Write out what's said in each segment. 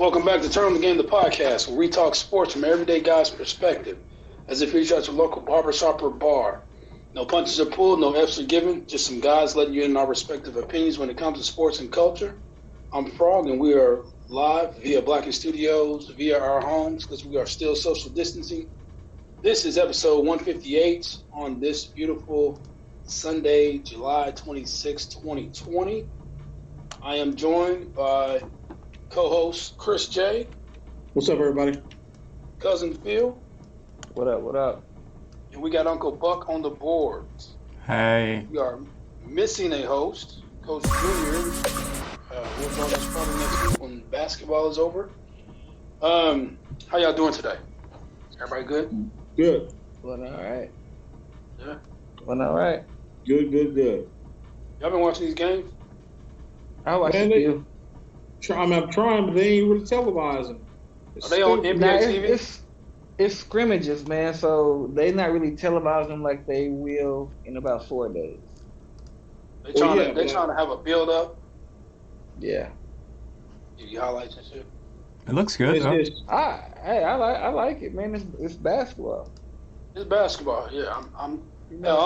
Welcome back to Turn the Game, the podcast, where we talk sports from everyday guys' perspective, as if each other's a local barbershop or bar. No punches are pulled, no F's are given, just some guys letting you in our respective opinions when it comes to sports and culture. I'm Frogg, and we are live via Blacken Studios, via our homes, because we are still social distancing. This is episode 158 on this beautiful Sunday, July 26, 2020. I am joined by co-host Chris J. What's up, everybody? Cousin Phil. What up, what up? And we got Uncle Buck on the boards. Hey. We are missing a host, Coach Junior. We'll join us probably next week when basketball is over. How y'all doing today? Everybody good? Good. Well, all right. Yeah. Well, all right. Good. Y'all been watching these games? I watched a few. I'm trying, but they ain't really televising. Are they on NBA TV? It's scrimmages, man. So they're not really televising them like they will in about 4 days. They're trying to have a build up. Yeah. Give you highlights and shit. It looks good, though. I like it, man. It's basketball. It's basketball. Yeah, I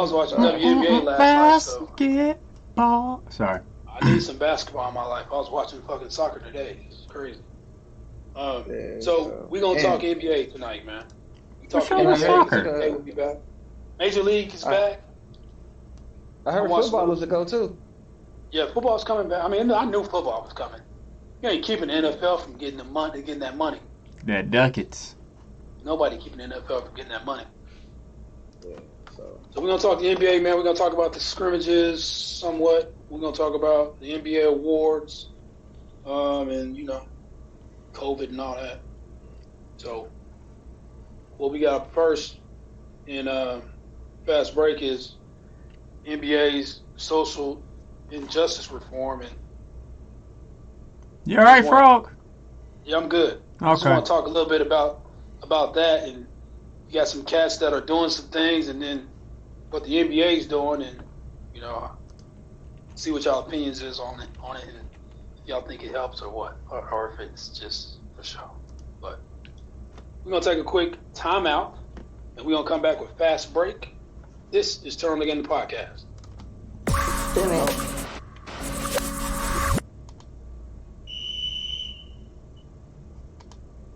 was watching WNBA last night. So Basketball. Sorry. I need some basketball in my life. I was watching fucking soccer today. It's crazy. So we're going to talk NBA tonight, man. We talk NBA. Soccer. NBA will be back. Major League is back. I heard football was a go, too. Yeah, football's coming back. I mean, I knew football was coming. You ain't keeping the NFL from getting that money. That ducats. Nobody keeping the NFL from getting that money. Yeah, so we're going to talk the NBA, man. We're going to talk about the scrimmages somewhat. We're going to talk about the NBA awards and, COVID and all that. So what we got first in Fast Break is NBA's social injustice reform. And you all right, Frogg? Yeah, I'm good. Okay. I just want to talk a little bit about that. And you got some cats that are doing some things and then what the NBA is doing and, see what y'all opinions is on it and if y'all think it helps or what, or if it's just for show. But we're going to take a quick timeout, and we're going to come back with Fast Break. This is Turn Again the Podcast.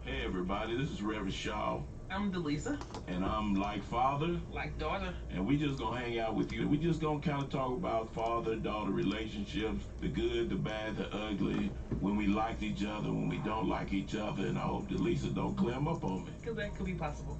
Hey everybody, this is Reverend Shaw. I'm Delisa. And I'm like father. Like daughter. And we just gonna hang out with you. We just gonna kind of talk about father-daughter relationships, the good, the bad, the ugly, when we like each other, when we don't like each other, and I hope Delisa don't clam up on me. Because that could be possible.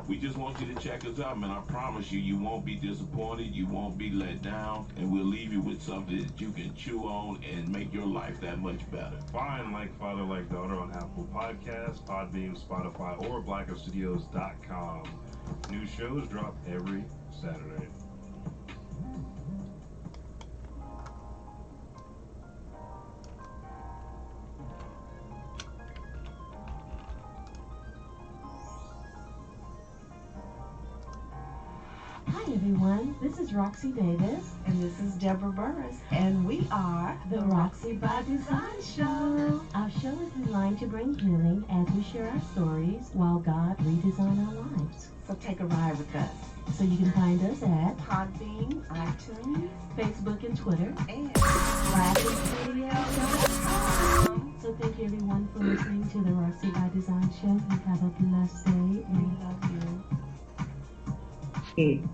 We just want you to check us out, man. I promise you, you won't be disappointed, you won't be let down, and we'll leave you with something that you can chew on and make your life that much better. Find Like Father, Like Daughter on Apple Podcasts, Podbean, Spotify, or BlackerStudios.com. New shows drop every Saturday. Hi everyone, this is Roxy Davis And this is Deborah Burris. and we are The Roxy by Design Show. Our show is designed to bring healing as we share our stories while God redesign our lives. So take a ride with us. So you can find us at Podbean, iTunes, Facebook and Twitter. and BlackenStudios.com. So thank you everyone for listening to the Roxy by Design Show. You have a blessed day. we love you.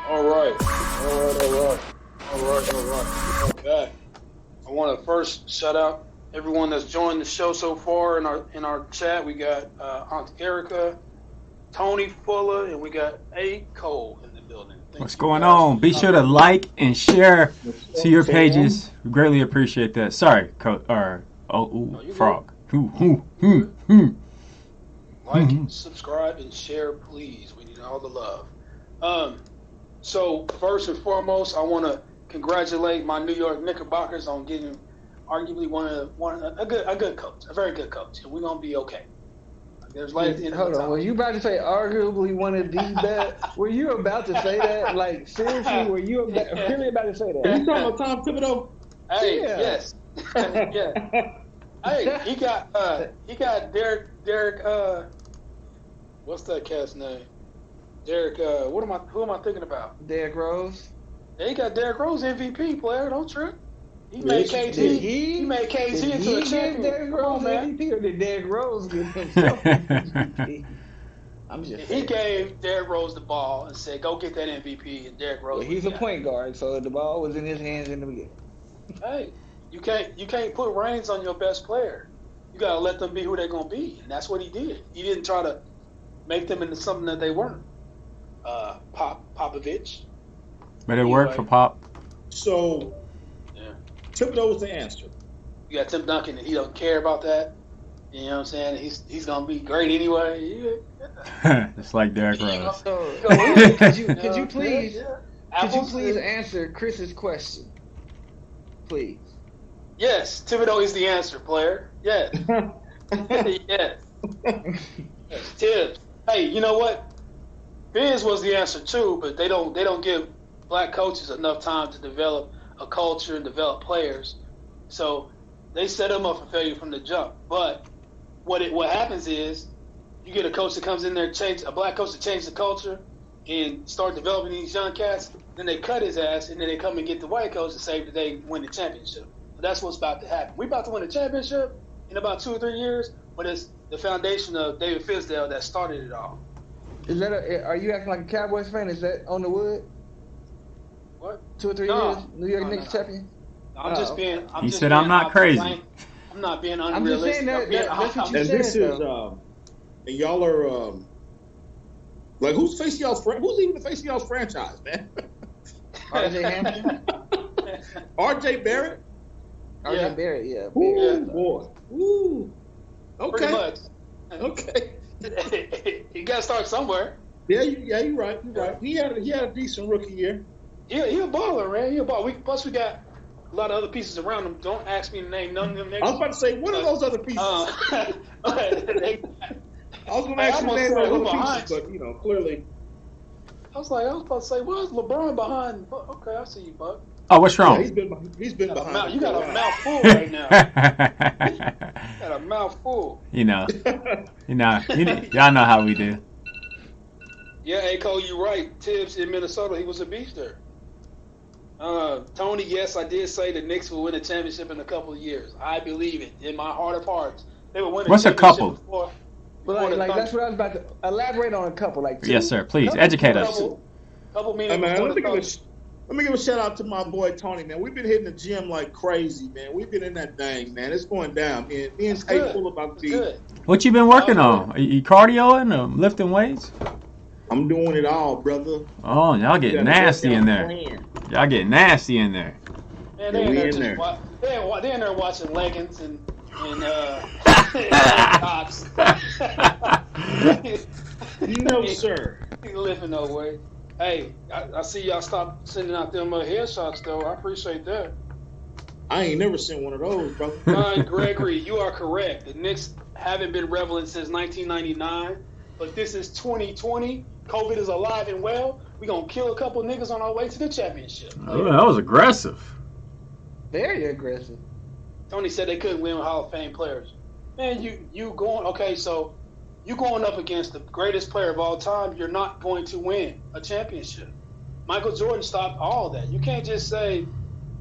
All right. Okay. I want to first shout out everyone that's joined the show so far in our chat. We got Aunt Erica, Tony Fuller, and we got A. Cole in the building. What's going on? Be sure to like and share to your pages. We greatly appreciate that. Sorry, Frogg. Like, subscribe, and share, please. We need all the love. So first and foremost, I want to congratulate my New York Knickerbockers on getting arguably a good coach, a very good coach, and we're gonna be okay. There's light at the end of the tunnel. Were you about to say arguably one of the best? Were you about to say that? Like seriously, were you really about to say that? Are you talking about Tom Thibodeau? Hey, Yeah. yes, Yeah. Hey, he got Derek what's that cat's name? Derek who am I thinking about? Derrick Rose. Yeah, he got Derrick Rose MVP player, don't trip. He Yeah, made did KG he into a champion. Derrick Come Rose on, man. MVP or did Derrick Rose give himself MVP? I'm just He saying. gave Derrick Rose the ball and said, "Go get that MVP." And Derrick Rose. Well, he's a got it. point guard, so the ball was in his hands in the beginning. Hey, you can't put reins on your best player. You gotta let them be who they're gonna be, and that's what he did. He didn't try to make them into something that they weren't. Popovich. But it worked for Pop. So, Yeah. Thibodeau was the answer. You got Tim Duncan, and he don't care about that. You know what I'm saying? He's gonna be great anyway. Just like Derrick Rose. So, Go could you Yeah, please yeah. could you Apples, please answer Chris's question, please? Yes, Thibodeau is the answer, player. Yes. Yes. Tibbs. Hey, you know what? Biz was the answer too, but they don't give black coaches enough time to develop a culture and develop players. So they set them up for failure from the jump. But what happens is you get a coach that comes in there, a black coach to change the culture and start developing these young cats, then they cut his ass and then they come and get the white coach to say that they win the championship. But that's what's about to happen. We're about to win the championship in about 2 or 3 years, but it's the foundation of David Fizdale that started it all. Is that are you acting like a Cowboys fan? Is that on the wood? What? 2 or 3 No. years, New York No, Knicks no. champion. I'm just being. He said I'm not crazy. I'm not being I'm just saying unrealistic. that's what you And said. this is, and y'all are, like, who's even the face of y'all's franchise, man? RJ Hampton. RJ Barrett? RJ Barrett, yeah. Ooh, Barrett. boy. Ooh. Pretty Okay. much. Okay. You got to start somewhere. Yeah, you're right. You're right. He had a decent rookie year. Yeah, he a baller, man. He a baller. Plus, we got a lot of other pieces around him. Don't ask me to name none of them niggas. I was about to say, what are those other pieces? I I was going to ask you to name those other behind. pieces, but, clearly. I was about to say, where's LeBron behind? Okay, I see you, Buck. Oh, what's wrong? Yeah, he's been behind. You got a mouthful right now. You got a mouthful. y'all know how we do. Yeah, hey Cole, you right. Tibbs in Minnesota, he was a beast there. Tony, yes, I did say the Knicks will win a championship in a couple of years. I believe it in my heart of hearts. They will win. What's a couple? Before But like that's what I was about to elaborate on. A couple, like two. Yes, sir. Please educate us. Couple Hey, meetings. man, let me give a shout out to my boy Tony, man. We've been hitting the gym like crazy, man. We've been in that thing, man. It's going down. Me and Tate full about the. What you been working on? You cardioing or lifting weights? I'm doing it all, brother. Oh, y'all get nasty in there. Y'all get nasty in there. Man, Yeah, we in they're in there watching leggings and tops. No, sir. He living no way. Hey, I see y'all stop sending out them headshots though. I appreciate that. I ain't never seen one of those, brother. Ryan Gregory, you are correct. The Knicks haven't been relevant since 1999, but this is 2020. COVID is alive and well. We gonna kill a couple niggas on our way to the championship. Oh, that was aggressive. Very aggressive. Tony said they couldn't win with Hall of Fame players. Man, you going okay? So you going up against the greatest player of all time. You're not going to win a championship. Michael Jordan stopped all that. You can't just say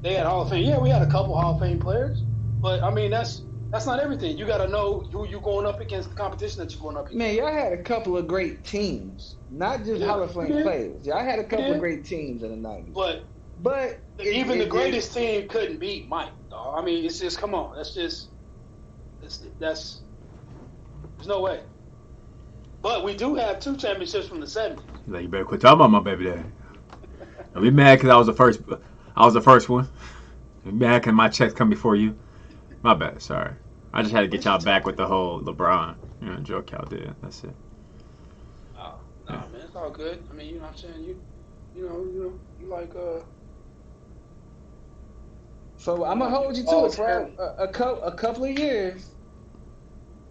they had Hall of Fame. Yeah, we had a couple Hall of Fame players, but I mean that's not everything. You got to know who you going up against, the competition that you're going up against. Man, y'all had a couple of great teams, not just Hall of Fame players. Y'all had a couple of great teams in the 90s. But even the greatest team couldn't beat Mike, dog. I mean, it's just, come on. There's no way. But we do have 2 championships from the 70s. Like, you better quit talking about my baby daddy. Don't be mad because I was the first one. Be mad because my checks come before you. My bad, sorry. I just had to get y'all back with the whole LeBron, joke y'all did. That's it. Oh, no, man, it's all good. I mean, you know what I'm saying? You like So I'm gonna hold you to it for a couple of years.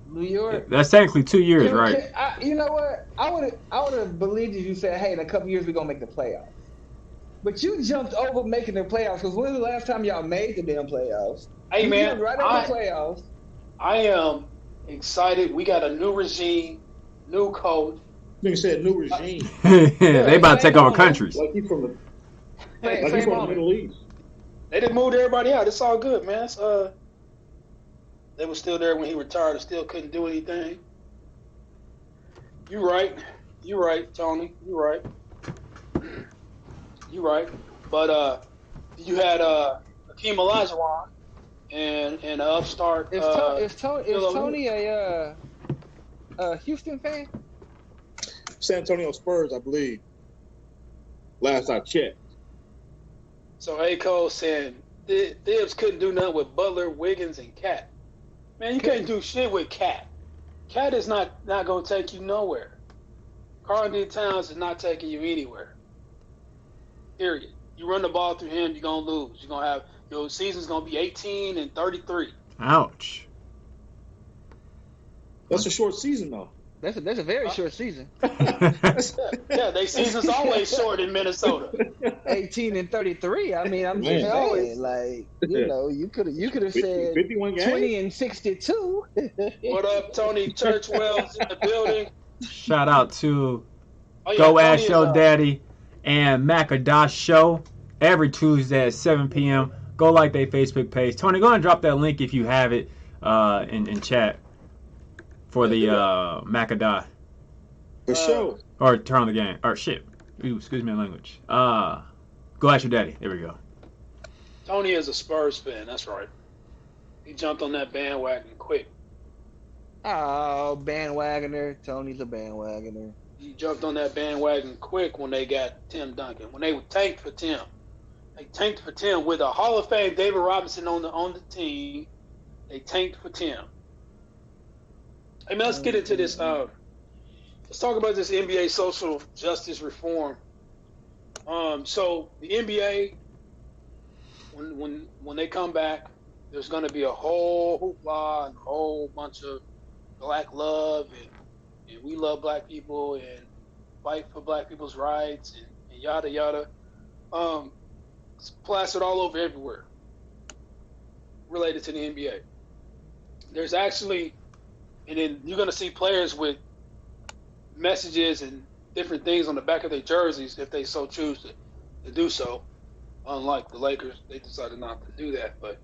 New York. That's technically 2 years, right? You know what? I would have believed you said, "Hey, in a couple of years we're gonna make the playoffs." But you jumped over making the playoffs because when was the last time y'all made the damn playoffs? Hey, man, right at the playoffs. I am excited. We got a new regime, new coach. Nigga said new regime. They about to take over countries. Like he's from the Middle East. They didn't move everybody out. It's all good, man. They were still there when he retired and still couldn't do anything. You right, Tony. You right. But you had Hakeem Olajuwon and an upstart. Is Tony a Houston fan? San Antonio Spurs, I believe. Last I checked. So A. Cole saying Thibs couldn't do nothing with Butler, Wiggins, and Cat. Man, you can't do shit with Cat. Cat is not going to take you nowhere. Karl-Anthony Towns is not taking you anywhere. Period. You run the ball through him, you're going to lose. You're going to have your season's going to be 18 and 33. Ouch. That's a short season, though. That's a very short season. Yeah, their season's always short in Minnesota. 18 and 33. I mean, I'm just saying, like, you could have said 51 games? 20 and 62. What up, Tony Churchwell's in the building? Shout out to Go Ask Your Daddy and Macadash Show every Tuesday at 7 p.m. Go like their Facebook page. Tony, go and drop that link if you have it in chat. For the Macadash. For sure. Or turn on the game. Or shit. Ooh, excuse me language. Go Ask Your Daddy. There we go. Tony is a Spurs fan. That's right. He jumped on that bandwagon quick. Oh, bandwagoner. Tony's a bandwagoner. He jumped on that bandwagon quick when they got Tim Duncan. When they tanked for Tim. They tanked for Tim with a Hall of Fame David Robinson on the team. They tanked for Tim. Hey, man, let's get into this. Let's talk about this NBA social justice reform. So the NBA, when they come back, there's going to be a whole hoopla and a whole bunch of black love and we love black people and fight for black people's rights and yada yada. It's plastered all over everywhere related to the NBA. There's actually. And then you're going to see players with messages and different things on the back of their jerseys if they so choose to do so. Unlike the Lakers, they decided not to do that. But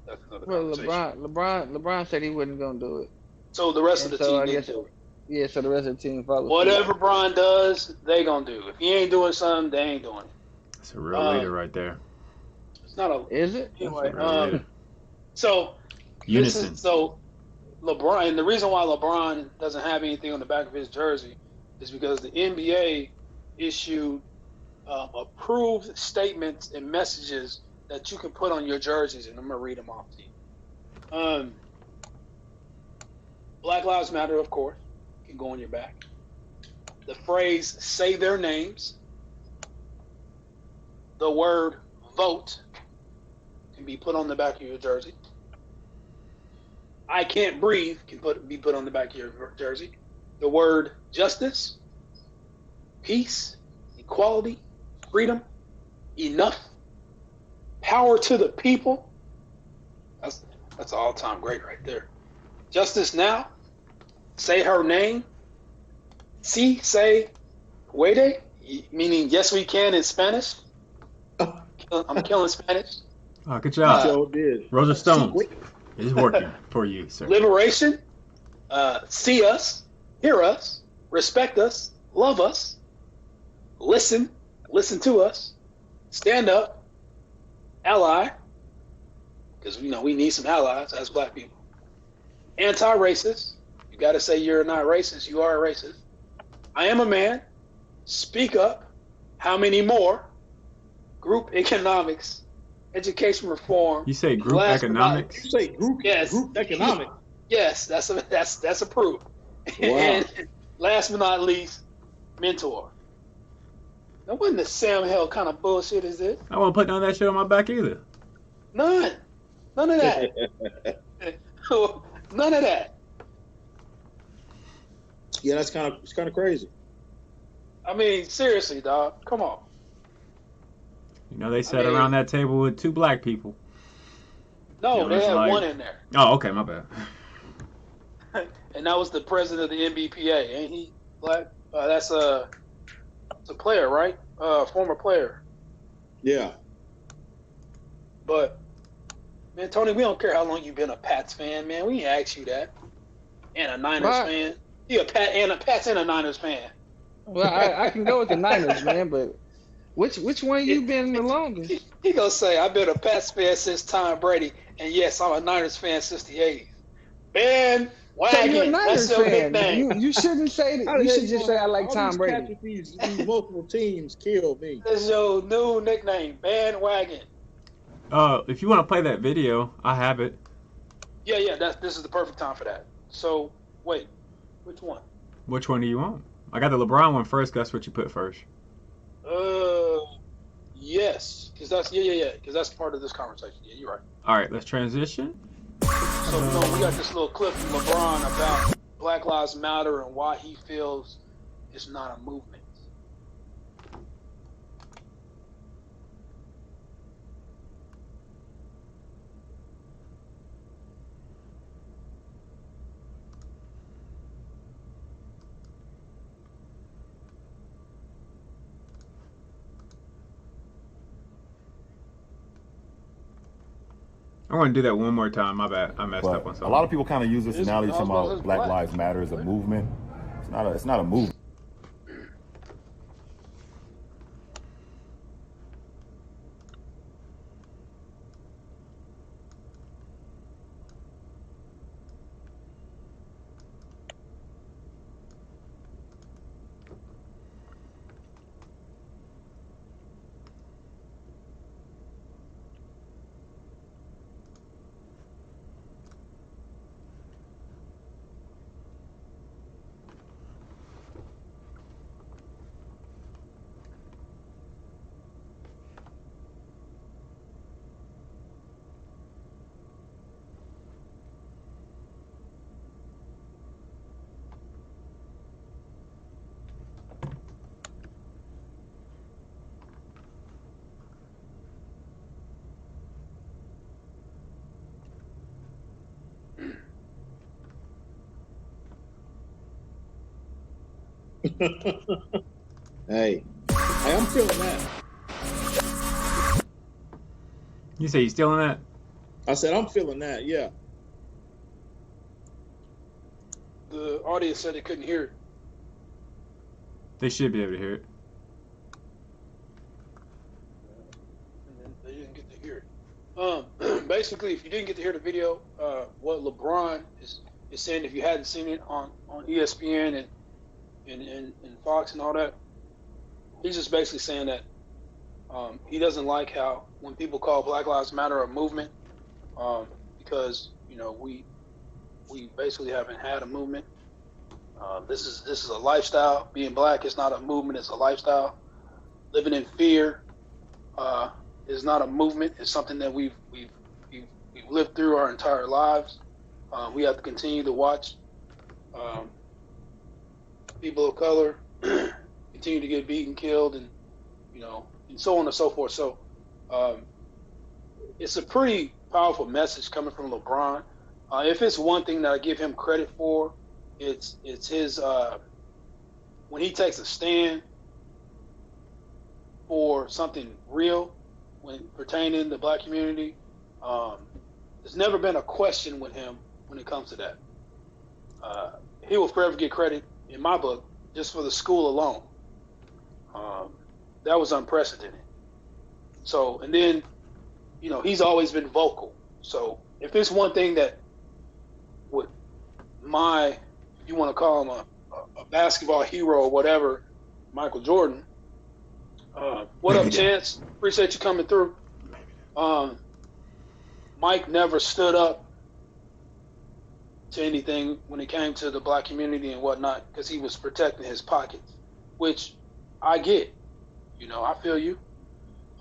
that's another conversation. LeBron said he wasn't going to do it. So the rest of the team didn't do it. Yeah, so the rest of the team followed. Whatever Bron does, they going to do. If he ain't doing something, they ain't doing it. That's a real leader right there. It's not a... Is it? Anyway, so... Unison. LeBron, and the reason why LeBron doesn't have anything on the back of his jersey is because the NBA issued approved statements and messages that you can put on your jerseys, and I'm going to read them off to you. Black Lives Matter, of course, can go on your back. The phrase, say their names. The word vote can be put on the back of your jersey. I can't breathe can be put on the back of your jersey. The word justice, peace, equality, freedom, enough, power to the people. That's an all-time great right there. Justice now, say her name. Si, say puede, meaning yes we can in Spanish. I'm killing Spanish. Oh, good job. Rosa Stone. It is working for you, sir. Liberation, see us, hear us, respect us, love us, listen to us, stand up, ally, because we need some allies as black people. Anti-racist, you got to say you're not racist, you are a racist. I am a man, speak up, how many more? Group economics. Education reform. You say group economics? You say group economics. Yes, that's approved. Wow. And last but not least, mentor. Now, what in the Sam hell kind of bullshit is this? I won't put none of that shit on my back either. None of that. None of that. Yeah, it's kind of crazy. I mean, seriously, dog. Come on. They sat around that table with two black people. No, It they was had like... one in there. Oh, okay, my bad. And that was the president of the NBPA. Ain't he black? That's a player, right? Former player. Yeah. But man, Tony, we don't care how long you've been a Pats fan, man. We ain't asked you that. And a Niners fan. You a Pats and a Niners fan. Well, I can go with the Niners, man, but which one you been the longest? He gonna say, I've been a Pats fan since Tom Brady, and yes, I'm a Niners fan since the 80s. Ben So you're a Wagon, that's Niners your fan. nickname. You shouldn't say that. How the You hell should just say I like all Tom these Brady. catches, these multiple teams kill me. That's your new nickname, bandwagon. If you want to play that video, I have it. Yeah. This is the perfect time for that. So wait, which one? Which one do you want? I got the LeBron one first. That's what you put first. Yes, because that's because that's part of this conversation. Yeah, you're right. All right, let's transition. So we got this little clip from LeBron about Black Lives Matter and why he feels it's not a movement. I want to do that one more time. My bad. I messed up on something. A lot of people kind of use this analogy talking about Black Lives Matter as a movement. It's not a movement. Hey, I'm feeling that. You say you still in that? I said I'm feeling that. Yeah. The audience said they couldn't hear it. They should be able to hear it. And they didn't get to hear it. Basically, if you didn't get to hear the video, what LeBron is saying, if you hadn't seen it on ESPN and Fox and all that, he's just basically saying that he doesn't like how when people call Black Lives Matter a movement, because we basically haven't had a movement. This is a lifestyle. Being black is not a movement; it's a lifestyle. Living in fear is not a movement. It's something that we've lived through our entire lives. We have to continue to watch people of color continue to get beaten, killed, and and so on and so forth. So it's a pretty powerful message coming from LeBron. If it's one thing that I give him credit for, it's his when he takes a stand for something real when pertaining to the black community. There's never been a question with him when it comes to that. He will forever get credit in my book just for the school alone. That was unprecedented. So, and then, he's always been vocal. So if there's one thing that would if you want to call him a basketball hero or whatever, Michael Jordan, what up, Chance? Appreciate you coming through. Mike never stood up to anything when it came to the black community and whatnot because he was protecting his pockets, which I get. I feel you.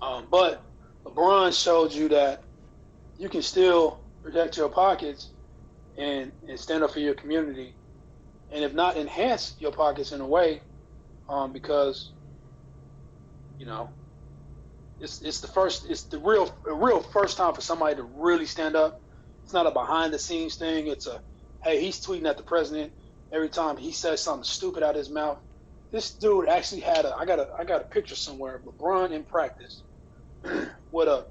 But LeBron showed you that you can still protect your pockets and stand up for your community, and if not, enhance your pockets in a way, because it's the real first time for somebody to really stand up. It's not a behind the scenes thing. It's a, hey, he's tweeting at the president every time he says something stupid out of his mouth. This dude actually had I got a picture somewhere of LeBron in practice with a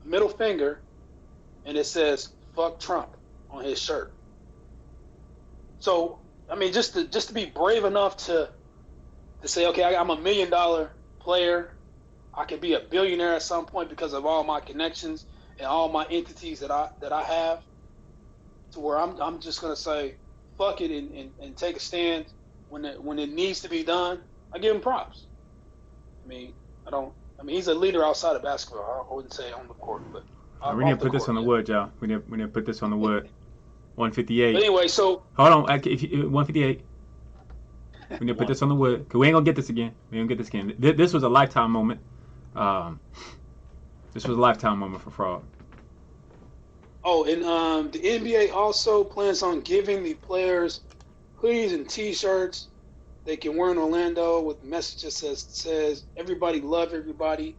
middle finger, and it says "fuck Trump" on his shirt. So I mean, just to be brave enough to say, okay, I'm a $1 million player. I could be a billionaire at some point because of all my connections and all my entities that I have. To where I'm just gonna say, fuck it and take a stand when it needs to be done. I give him props. I mean, he's a leader outside of basketball. I wouldn't say on the court, but we need to put this on the wood, y'all. We need to put this on the wood. 158. But anyway, so hold on. 158. We need to put this on the wood, because we ain't gonna get this again. This was a lifetime moment. This was a lifetime moment for Frogg. Oh, and the NBA also plans on giving the players hoodies and T-shirts they can wear in Orlando with messages that says "Everybody love everybody,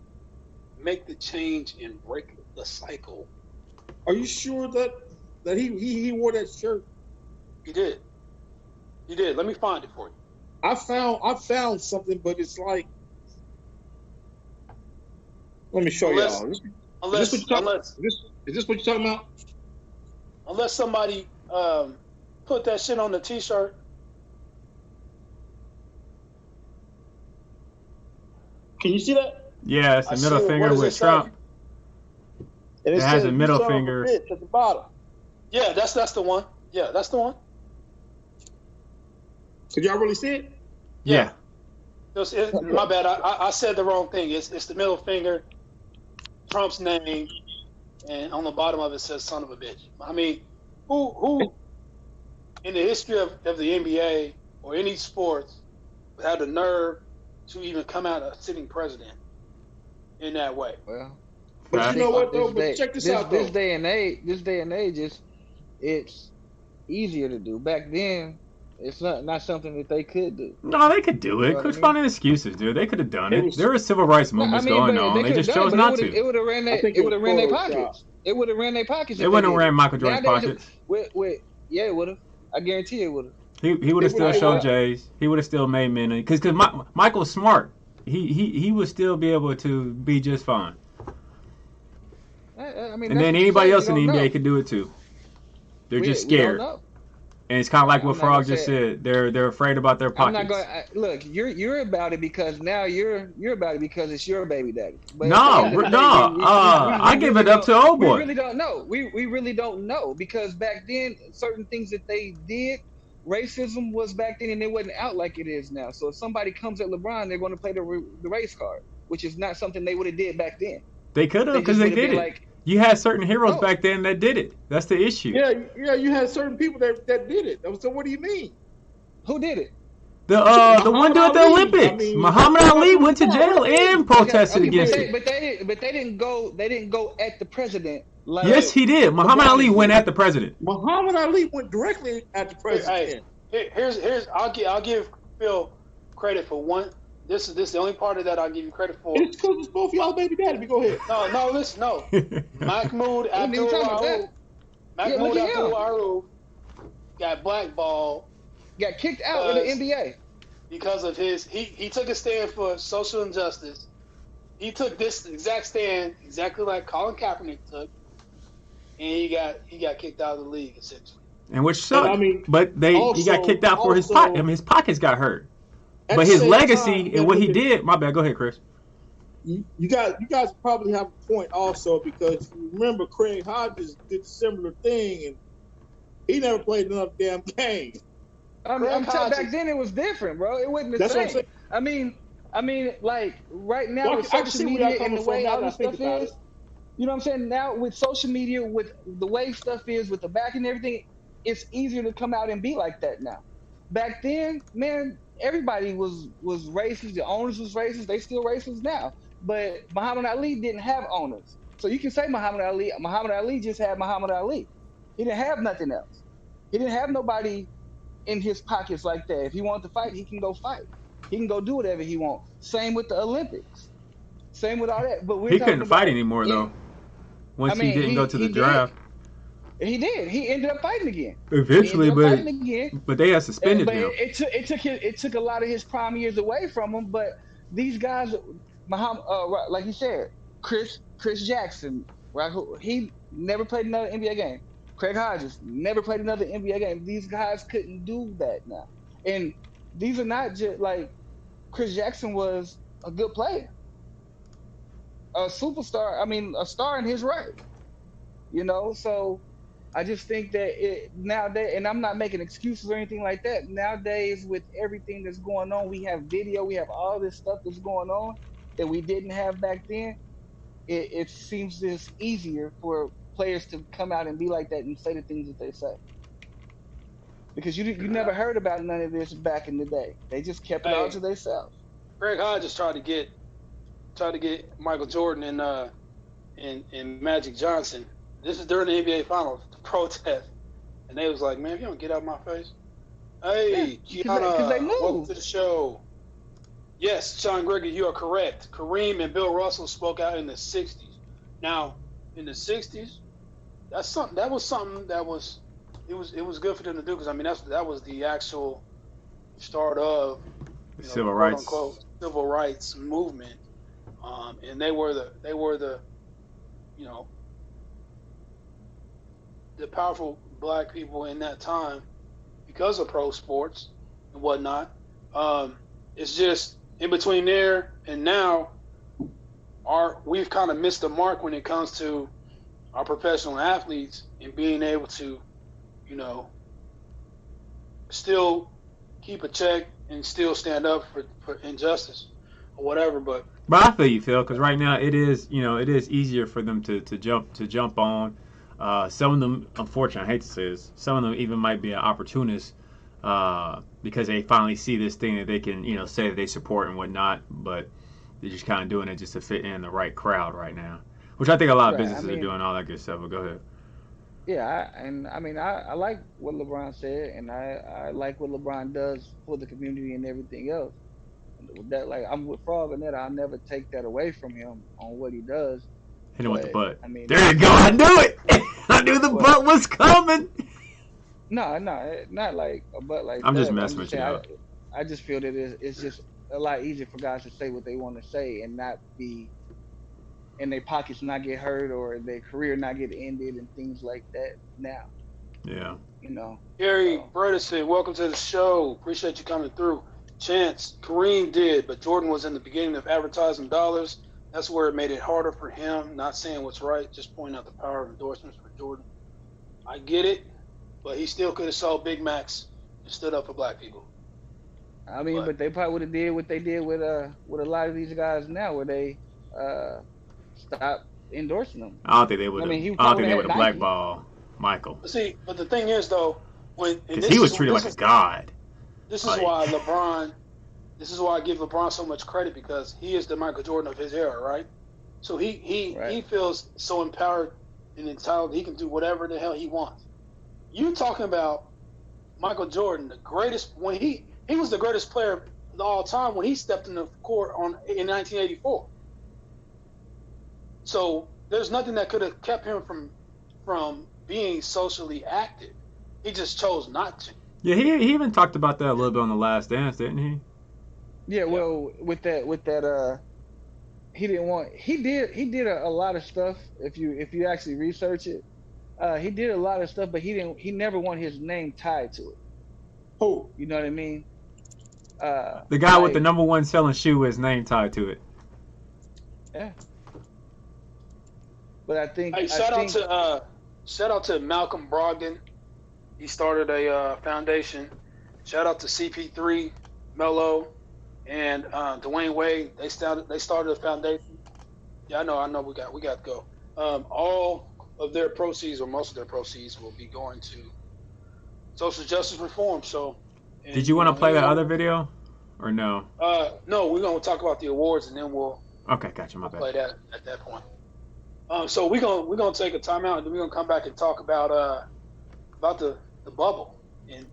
make the change and break the cycle." Are you sure that he wore that shirt? He did. Let me find it for you. I found something, but it's like, let me show y'all. Is this what you're talking about? Unless somebody put that shit on the T-shirt. Can you see that? Yeah, it's a middle finger with Trump. And it has a middle finger at the bottom. Yeah, that's the one. Yeah, that's the one. Did y'all really see it? Yeah. My bad. I said the wrong thing. It's the middle finger, Trump's name, and on the bottom of it says "son of a bitch." I mean, who in the history of the NBA or any sports would have the nerve to even come out a sitting president in that way? Well, but you know what though? But check this out. This day and age, it's easier to do. Back then, it's not something that they could do. No, they could do it. Quit finding excuses, dude. They could have done it. There were civil rights movements going on. They just chose not to. It would have ran their pockets. It would have ran their pockets. It wouldn't have ran Michael Jordan's pockets. Yeah, it would have. I guarantee it would have. He would have still showed Jays. He would have still made money. Because Michael's smart. He would still be able to be just fine. I mean, and then anybody else in the NBA could do it too. They're just scared. And it's kind of like what Frogg just said. They're afraid about their pockets. I'm not going. Look, you're about it because now you're about it because it's your baby daddy. But I give it up to old boy. We really don't know. We really don't know because back then certain things that they did, racism was back then and it wasn't out like it is now. So if somebody comes at LeBron, they're going to play the race card, which is not something they would have did back then. They could have because they did it. Like, you had certain heroes back then that did it. That's the issue. Yeah, you had certain people that did it. So what do you mean? Who did it? The one dude at the Olympics. Muhammad Ali went to jail and protested against it. But they didn't go at the president. Like, yes, he did. Muhammad Ali went at the president. Muhammad Ali went directly at the president. Here's I'll give Phil credit for one. This is the only part of that I'll give you credit for. It's because it's both y'all baby daddy. But go ahead. No, listen, no. Mahmoud Abdul-Aruf got blackballed. Got kicked out of the NBA. Because of he took a stand for social injustice. He took this exact stand, exactly like Colin Kaepernick took, and he got kicked out of the league essentially. And which sucked. But he got kicked out for his pocket. I meis pockets got hurt. But his legacy and what he did. My bad. Go ahead, Chris. You guys probably have a point also because you remember Craig Hodges did a similar thing and he never played another damn game. Back then it was different, bro. It wasn't the same. I mean, like right now with social media and the way all this stuff is, you know what I'm saying? Now with social media, with the way stuff is, with the back and everything, it's easier to come out and be like that now. Back then, man, everybody was racist. The owners was racist. They still racist now. But Muhammad Ali didn't have owners. So you can say Muhammad Ali just had Muhammad Ali. He didn't have nothing else. He didn't have nobody in his pockets like that. If he wanted to fight, he can go fight. He can go do whatever he wants. Same with the Olympics. Same with all that. But we're He talking couldn't fight about anymore though. Once he didn't go to the he draft. did. He did. He ended up fighting again. Eventually, but they had suspended but him. It took a lot of his prime years away from him. But these guys, Muhammad, like you said, Chris Jackson, right? He never played another NBA game. Craig Hodges never played another NBA game. These guys couldn't do that now, and these are not just like Chris Jackson was a good player, a superstar. I mean, a star in his right. So I just think that nowadays, and I'm not making excuses or anything like that. Nowadays, with everything that's going on, we have video, we have all this stuff that's going on that we didn't have back then. It seems just easier for players to come out and be like that and say the things that they say. Because you never heard about none of this back in the day. They just kept it all to themselves. Greg Hodges tried to get Michael Jordan and Magic Johnson. This is during the NBA Finals to protest, and they was like, "Man, if you don't get out of my face, hey, Gianna, welcome to the show." Yes, Sean Gregory, you are correct. Kareem and Bill Russell spoke out in the '60s. Now, in the '60s, that was good for them to do because I mean that was the actual start of civil rights movement, and they were the the powerful black people in that time because of pro sports and whatnot. It's just in between there and now, we've kind of missed the mark when it comes to our professional athletes and being able to, still keep a check and still stand up for injustice or whatever. But I feel you, Phil, because right now it is easier for them to jump on. Some of them, unfortunately, I hate to say this, some of them even might be an opportunist because they finally see this thing that they can, say that they support and whatnot, but they're just kind of doing it just to fit in the right crowd right now, which I think a lot of businesses are doing all that good stuff. But go ahead. Yeah, I like what LeBron said, and I like what LeBron does for the community and everything else. That, like, I'm with Frogg on that. I'll never take that away from him on what he does. Hit him with the butt. I mean, there you go. I knew it. I knew the butt was coming. No, not like a butt like I'm that. just messing with you. I just feel that it's just a lot easier for guys to say what they want to say and not be in their pockets, not get hurt, or their career not get ended and things like that now. Yeah. Gary Bredesen, welcome to the show. Appreciate you coming through. Chance, Kareem did, but Jordan was in the beginning of advertising dollars. That's where it made it harder for him. Not saying what's right, just pointing out the power of endorsements for Jordan. I get it, but he still could have sold Big Macs and stood up for black people. I mean, but they probably would have did what they did with a lot of these guys now, where they stopped endorsing them. I don't think they would have. I don't think they would have blackballed Michael. But the thing is, though, because he was treated like a god. This is why LeBron. This is why I give LeBron so much credit, because he is the Michael Jordan of his era, right? So he feels so empowered and entitled. He can do whatever the hell he wants. You talking about Michael Jordan, the greatest, when he was the greatest player of all time when he stepped in the court in 1984. So there's nothing that could have kept him from being socially active. He just chose not to. Yeah, he even talked about that a little bit on The Last Dance, didn't he? Yeah, well, with that, he didn't want. He did a lot of stuff. If you actually research it, he did a lot of stuff, but he never wanted his name tied to it. Who? You know what I mean? The guy with the #1 selling shoe with his name tied to it. Yeah. But I think. Hey, shout out to Malcolm Brogdon. He started a foundation. Shout out to CP3, Melo, and Dwayne Wade. They started a foundation. Yeah, I know. We got to go. All of their proceeds, or most of their proceeds, will be going to social justice reform. So, did you want to play that other video, or no? No, we're gonna talk about the awards, and then we'll. Okay, gotcha. My bad. Play that at that point. So we're gonna take a timeout, and then we're gonna come back and talk about the bubble. in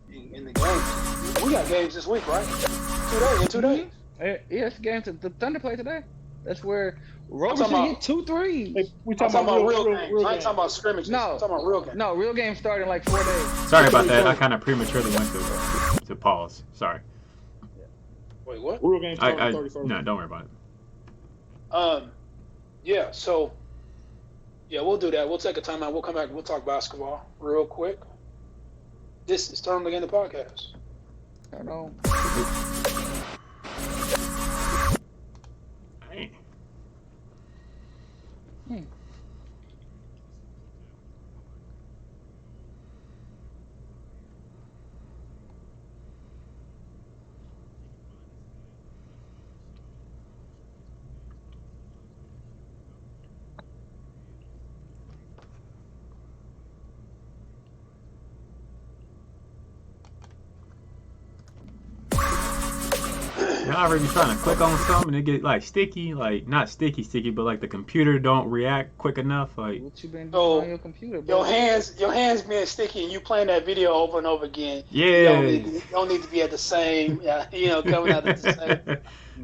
the game. We got games this week, right? 2 days. In 2 days. Yeah, it's games. The Thunder play today. That's where Roberson hit 2 threes. Hey, we talking about real games. I ain't talking about scrimmages. No, I'm talking about real games. No, real games start in like 4 days. Sorry about that. I kind of prematurely went to pause. Sorry. Wait, what? Real games start on 31st. No, don't worry about it. Yeah. So, yeah, we'll do that. We'll take a timeout. We'll come back. We'll talk basketball real quick. This is Turn Again the podcast. I know. Y'all ever be trying to click on something and it get like sticky, like not sticky, but like the computer don't react quick enough, like. What you been doing on your computer, bro? Your hands being sticky, and you playing that video over and over again. Yeah. You don't need to be at the same, coming out at the same.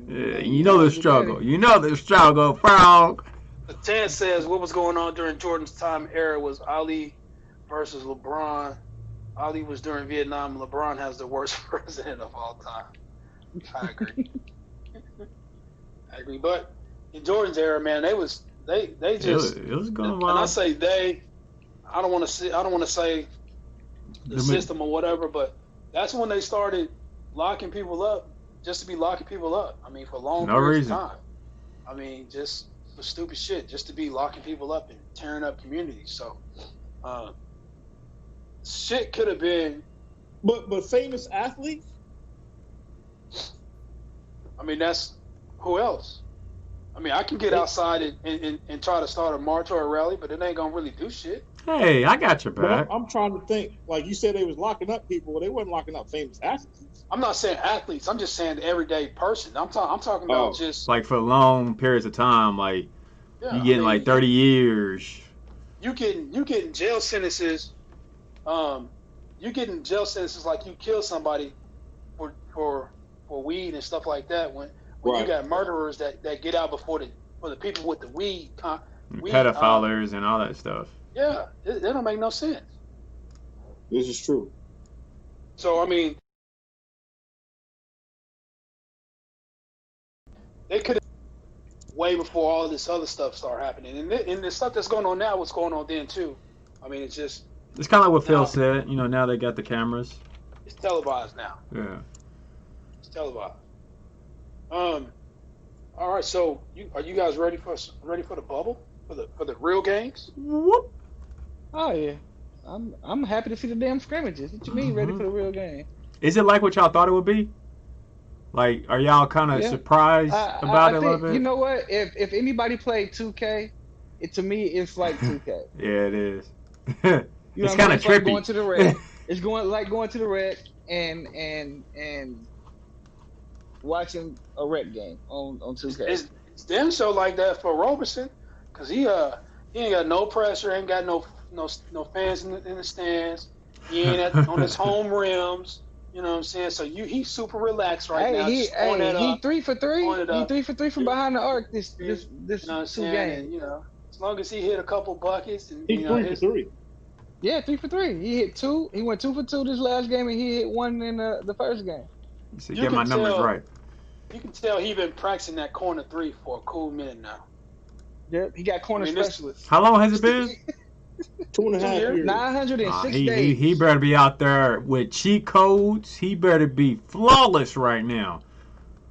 Yeah, you know the struggle. You know the struggle, Frogg. The 10 says what was going on during Jordan's time era was Ali versus LeBron. Ali was during Vietnam. LeBron has the worst president of all time. I agree. But in Jordan's era, man, they just it was going wild. And I say they, I don't want to say the system or whatever, but that's when they started locking people up just to be locking people up. I mean, for long periods of time. I mean, just for stupid shit, just to be locking people up and tearing up communities. So, shit could have been. But famous athletes. I mean, that's who else? I mean, I can get outside and try to start a march or a rally, but it ain't gonna really do shit. Hey, I got your back. I'm trying to think. Like you said, they was locking up people. Well, they wasn't locking up famous athletes. I'm not saying athletes. I'm just saying the everyday person. I'm talking about just like for long periods of time. Like you getting like 30 years. You getting jail sentences. You getting jail sentences like you kill somebody for weed and stuff like that. When you got murderers that get out for the people with the weed pedophiles and all that stuff. Yeah, it don't make no sense. This is true. So I mean, they could have way before all this other stuff started happening, and the stuff that's going on now was going on then too. I mean, it's kind of like what Phil said. You know, now they got the cameras. It's televised now. Yeah. It's televised. All right. So, are you guys ready for the bubble for the real games? Whoop. Oh yeah. I'm happy to see the damn scrimmages. What you mean ready for the real game? Is it like what y'all thought it would be? Like, are y'all kind of surprised about it a little bit? You know what? If anybody played 2K, to me it's like 2K. Yeah, it is. It's kind of trippy. Like going to the red. It's going to the red and watching a rec game on 2K. It's damn so like that for Roberson, cause he ain't got no pressure, ain't got no fans in the stands. He ain't on his home rims. You know what I'm saying? So he's super relaxed now. He 3 for 3. He 3 for 3 from behind the arc this you know 2 games. And, as long as he hit a couple buckets and he's 3 for 3. Yeah, 3 for 3. He hit 2. He went 2 for 2 this last game, and he hit 1 in the first game. So get my numbers right. You can tell he been practicing that corner 3 for a cool minute now. Yep, he got corner specialist. How long has it been? 2.5 years. 906 days. He better be out there with cheat codes. He better be flawless right now.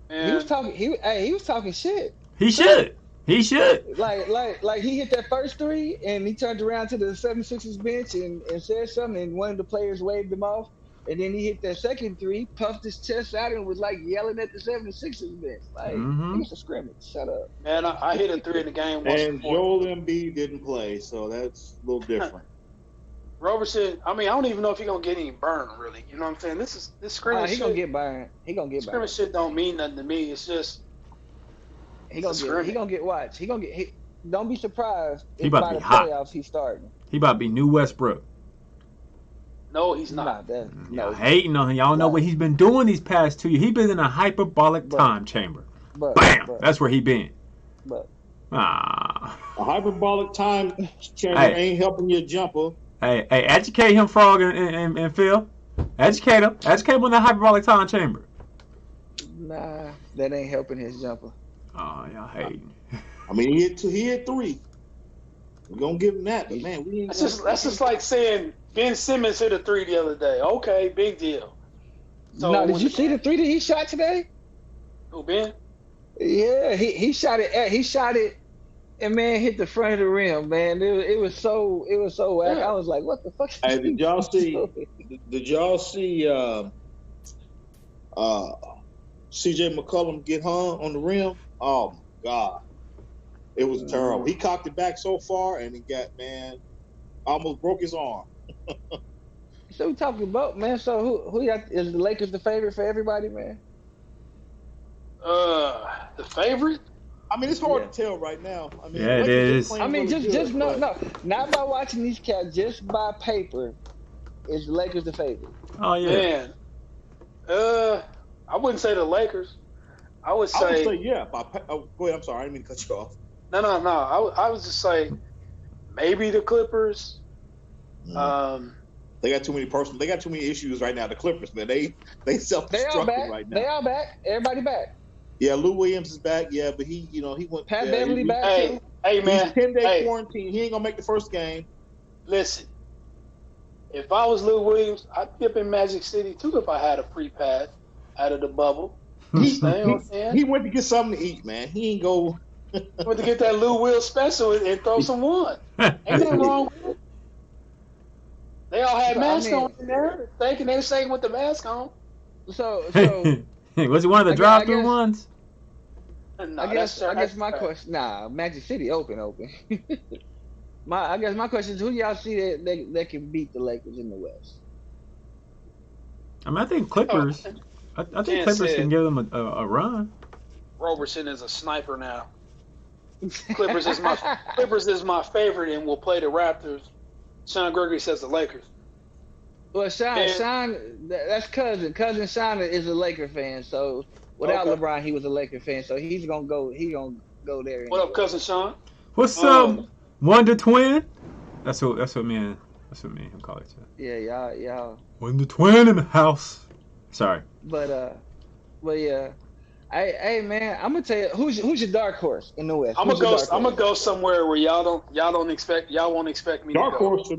And he was talking. He was talking shit. He should. He should. Like he hit that first 3 and he turned around to the 76ers bench and said something, and one of the players waved him off. And then he hit that second 3, puffed his chest out, and was like yelling at the 76ers bench. Like, it's a scrimmage. Shut up. Man, I hit a 3 in the game once. And Joel Embiid didn't play, so that's a little different. Roberson, I mean, I don't even know if he's gonna get any burn, really. You know what I'm saying? This scrimmage. He gonna get burned. He gonna get burned. Scrimmage shit don't mean nothing to me. It's just he gonna get watched. Don't be surprised. He about to be hot. Playoffs, he's starting. He about to be new Westbrook. No, he's not. Y'all hating on him. Y'all know what he's been doing these past 2 years. He's been in a hyperbolic time chamber. Bam! That's where he been. A hyperbolic time chamber ain't helping your jumper. Hey, educate him, Frogg and Phil. Educate him in the hyperbolic time chamber. Nah, that ain't helping his jumper. Oh, y'all hating. I mean, he hit 3. We're gonna give him that, but man, we ain't. That's just like saying Ben Simmons hit a 3 the other day. Okay, big deal. So no, did you see the 3 that he shot today? Who, Ben? Yeah, he shot it, and man, hit the front of the rim. Man, it was so whack. I was like, what the fuck? Hey, did y'all see? C.J. McCollum get hung on the rim? Oh my God, it was terrible. He cocked it back so far, and he almost broke his arm. So we talking about, man. So who is the Lakers the favorite for everybody, man? The favorite? I mean, it's hard to tell right now. I mean, yeah, it is. I mean, just no, not by watching these cats, just by paper, is the Lakers the favorite? Oh yeah. Man, I wouldn't say the Lakers. I would say yeah. Go ahead. I'm sorry, I didn't mean to cut you off. No. I would just say maybe the Clippers. They got too many They got too many issues right now. The Clippers, man, they self-destructing right now. They all back. Everybody back. Yeah, Lou Williams is back. Yeah, but he went. Pat Beverly back too. Hey man, 10-day quarantine. He ain't gonna make the first game. Listen, if I was Lou Williams, I'd be up in Magic City too if I had a free pass out of the bubble. He went to get something to eat, man. He ain't go. Went to get that Lou Will special and throw some one. Ain't nothing wrong with it. They all had masks on in there, thinking they were staying with the mask on. So was it one of the drive-through ones? No, I guess my question. Nah, Magic City open. I guess my question is, who y'all see that can beat the Lakers in the West? I mean, I think Clippers. I think Clippers can give them a run. Roberson is a sniper now. Clippers is my favorite and will play the Raptors. Sean Gregory says the Lakers. Well, Sean, that's cousin. Cousin Sean is a Laker fan. So without LeBron, he was a Laker fan. So he's gonna go. He gonna go there. What up, cousin Sean? What's up, Wonder Twin? That's what me and him call each other. Yeah, y'all. Wonder Twin in the house. Sorry. But yeah. Hey man, I'm gonna tell you who's your dark horse in the West. I'm gonna go somewhere where y'all won't expect me dark to go. Dark horse.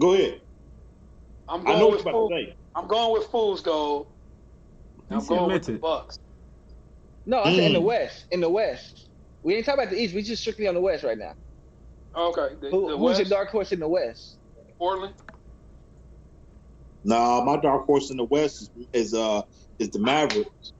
Go ahead. I'm going with Fool's Gold. I'm going with the Bucks. No, I said in the West. In the West. We ain't talking about the East. We just strictly on the West right now. Okay. Who's your dark horse in the West? Portland. Nah, my dark horse in the West is the Mavericks.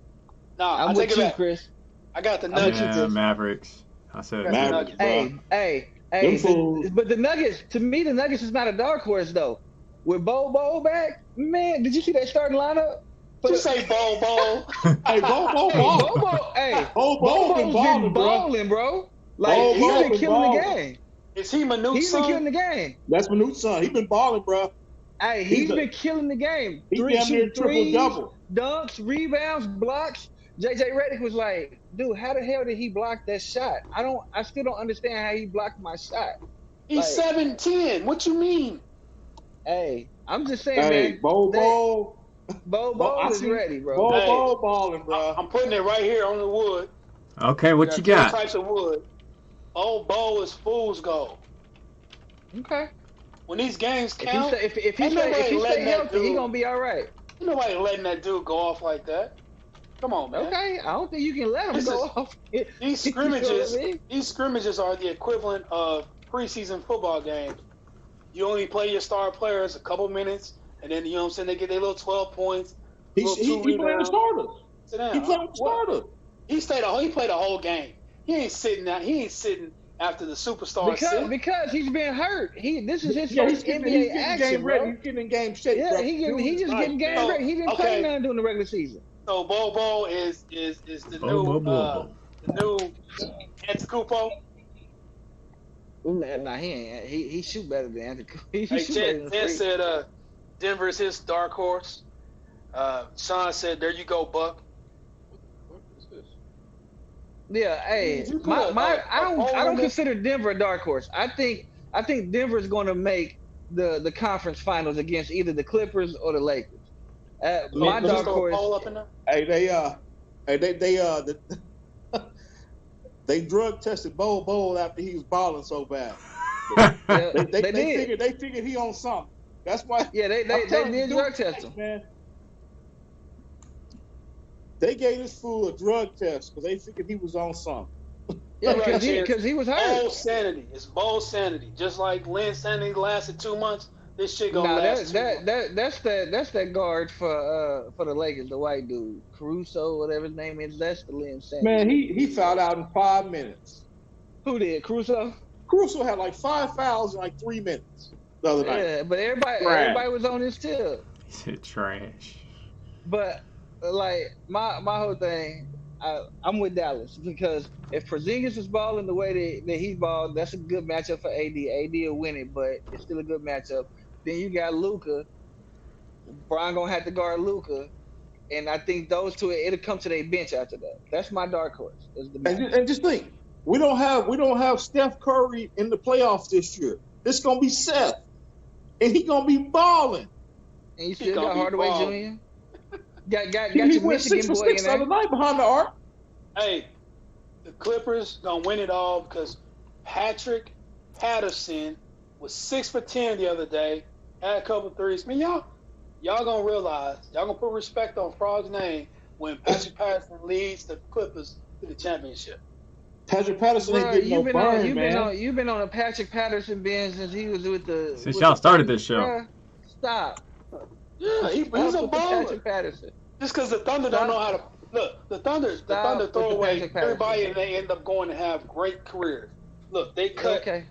Nah, I'm with you, Chris. I got the Nuggets. Mavericks. I said Mavericks. Hey. But the Nuggets, to me, the Nuggets is not a dark horse though. With Bo back, man, did you see that starting lineup? Just say Bo. Hey, Bo. Hey, Bo's been balling, bro. Like he's been killing the game. Is he Manute's son? He's been killing the game. That's Manute's son. He's been balling, bro. Hey, he's been killing the game. He's damn triple-double. Dunks, rebounds, blocks. JJ Redick was like, dude, how the hell did he block that shot? I still don't understand how he blocked my shot. He's 7'10". What you mean? Hey, I'm just saying, man. Bo is ready, bro. Bo balling, bro. I'm putting it right here on the wood. Okay, what you got? Two types of wood. Bo is Fool's Gold. Okay. When these games count, if he stay healthy, he's gonna be all right. Ain't nobody letting that dude go off like that. Come on, man. Okay, I don't think you can let him go off. These scrimmages, these scrimmages are the equivalent of preseason football games. You only play your star players a couple minutes, and then, you know what I'm saying, they get their little 12 points. He playing the starters. Sit down. He playing the starters. He played a whole game. He ain't sitting after the superstar. Because he's been hurt. This is his first NBA action, bro. He's getting in game shape, bro. He just getting game ready. He didn't play nothing during the regular season. So Bo is the new Antetokounmpo. Nah, he ain't. He shoot better than Anthony. He Hey, shoot better Ted, than Ted Free. said Denver is his dark horse. Sean said, "There you go, Buck." What is this? Yeah, hey, Did you put I poll in don't there? consider Denver a dark horse. I think Denver's going to make the conference finals against either the Clippers or the Lakers. My Just dark throw a horse. poll up in there. Hey, they drug tested Bol after he was balling so bad. They figured he on something. That's why. Yeah, they did drug test him, man. They gave this fool a drug test because they figured he was on something. Yeah, because he was hurt. Bold sanity. It's bold sanity. Just like Lynn's sanity lasted 2 months, this shit gonna last 2 months. That's that guard for the Lakers, the white dude, Caruso, whatever his name is. That's the Lynn sanity. Man, he fouled out in 5 minutes. Who did? Caruso? Caruso had like 5 fouls in like 3 minutes the other night. Yeah, but everybody was on his tip. He said trash. But like my whole thing, I'm with Dallas because if Porzingis is balling the way that he's balled, that's a good matchup for AD. AD will win it, but it's still a good matchup. Then you got Luka. Brian gonna have to guard Luka, and I think those two it'll come to their bench after that. That's my dark horse. And just think, we don't have Steph Curry in the playoffs this year. It's gonna be Seth, and he gonna be balling. And you still got Hardaway Jr. Got he your went Michigan 6 for boy 6 in the other there. night behind the arc. Hey, the Clippers gonna win it all because Patrick Patterson was 6 for 10 the other day. Had a couple threes. Man, y'all gonna realize, y'all gonna put respect on Frogg's name when Patrick Patterson leads the Clippers to the championship. Patrick Patterson ain't getting no burn, man. You've been on a Patrick Patterson bench since he was with the. Since y'all started this show. Stop. Yeah, he's a baller. Patrick Patterson. Just because the Thunder don't know how to look, the Thunder throw away everybody and they end up going to have great careers. Look, they cut. Okay.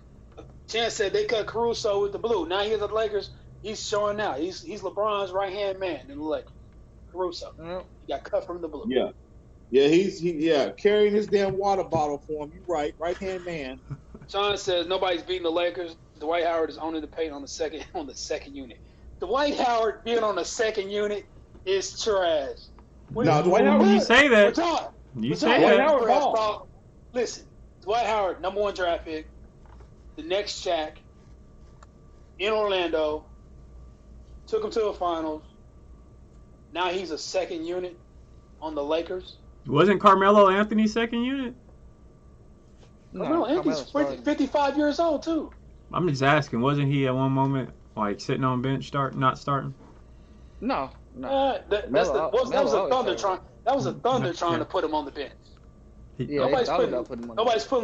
Chance said they cut Caruso with the blue. Now he's at the Lakers. He's showing out. He's LeBron's right hand man in the Lakers. Caruso. He got cut from the blue. Yeah, he's carrying his damn water bottle for him. You're right hand man. Sean says nobody's beating the Lakers. Dwight Howard is owning the paint on the second unit. Dwight Howard being on the second unit is trash. No, Dwight Howard. You say that. You say that. Listen, Dwight Howard, number 1 draft pick, the next Shaq, in Orlando, took him to the finals. Now he's a second unit on the Lakers. Wasn't Carmelo Anthony second unit? Carmelo Anthony's 55 years old too. I'm just asking, wasn't he at one moment like sitting on bench not starting? No. That was a Thunder trying. That was a Thunder trying to put him on the bench. Nobody's putting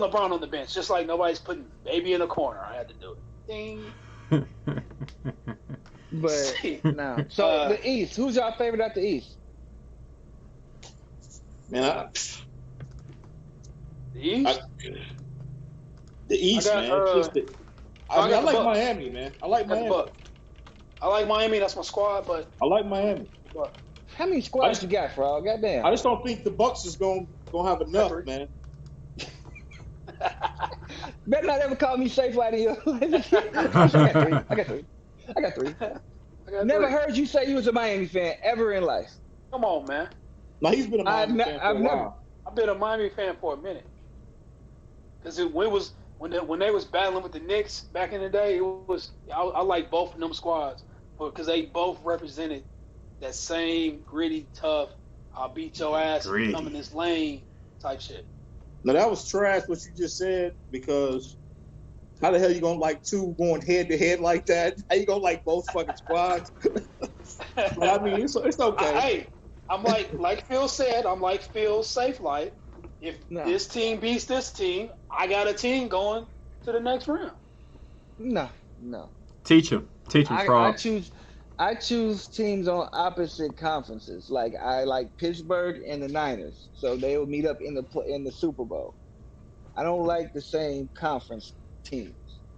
LeBron on the bench, just like nobody's putting Baby in the corner. I had to do it. Ding. But no. So the East. Who's your favorite at the East? Man, the East. The East, man. I like Miami, man. I like Miami. I like Miami. That's my squad, but I like Miami. How many squads you got, Frog? Goddamn. I just don't think the Bucks is gonna have enough, man. Better not ever call me safe like you. I got three. Never heard you say you was a Miami fan ever in life. Come on, man. No, he's been a Miami fan for a while. I've been a Miami fan for a minute. Because when they was battling with the Knicks back in the day, I like both of them squads because they both represented that same gritty, tough, I'll beat your ass if you come in this lane type shit. Now that was trash what you just said, because how the hell you gonna like two going head to head like that? How you gonna like both fucking squads? But I mean, it's okay. I'm like Phil said, I'm like Phil Safe Light. If this team beats this team, I got a team going to the next round. No. Teach him, Frog. I choose teams on opposite conferences. Like I like Pittsburgh and the Niners, so they will meet up in the Super Bowl. I don't like the same conference teams,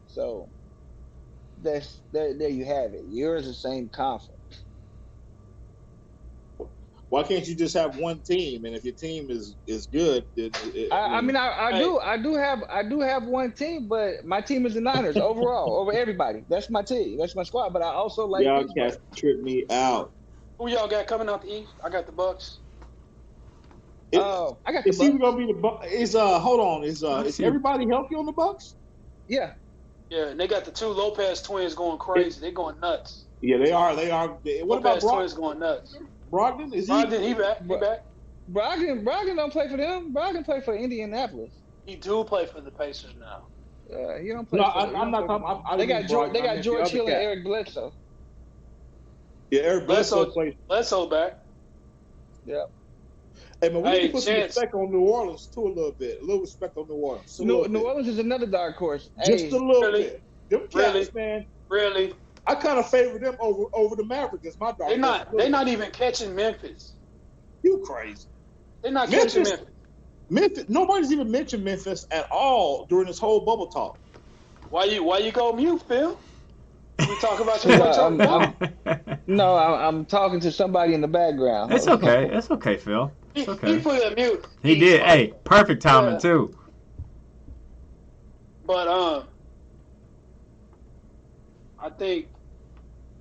so there you have it. Yours is the same conference. Why can't you just have one team? And if your team is good, then I do have one team, but my team is the Niners overall over everybody. That's my team. That's my squad. But I also like y'all Pittsburgh. cats trip me out. Who y'all got coming out the East? I got the Bucks. I got the Bucks. It's either gonna be the Bucks. Hold on. Is everybody healthy on the Bucks? Yeah. Yeah, and they got the two Lopez twins going crazy. They're going nuts. Yeah, they are. What Lopez about twins going nuts? Brogdon? He back? He back? Brogdon don't play for them. Brogdon play for Indianapolis. He do play for the Pacers now. He don't play. I'm not talking. They got George Hill and Eric Bledsoe. Yeah, Eric Bledsoe plays. Bledsoe back. Yeah. Hey, man, we need to put some respect on New Orleans too a little bit. A little respect on New Orleans. New Orleans is another dark horse. Just a little bit. Them cats, man. Really? I kind of favor them over the Mavericks as my dark horse. They're not even catching Memphis. You crazy. They're not catching Memphis. Nobody's even mentioned Memphis at all during this whole bubble talk. Why you go mute, Phil? You talk about your No, I'm talking to somebody in the background. It's okay. It's okay, Phil. It's okay. He put it on mute. He did. Hey, perfect timing too. But I think.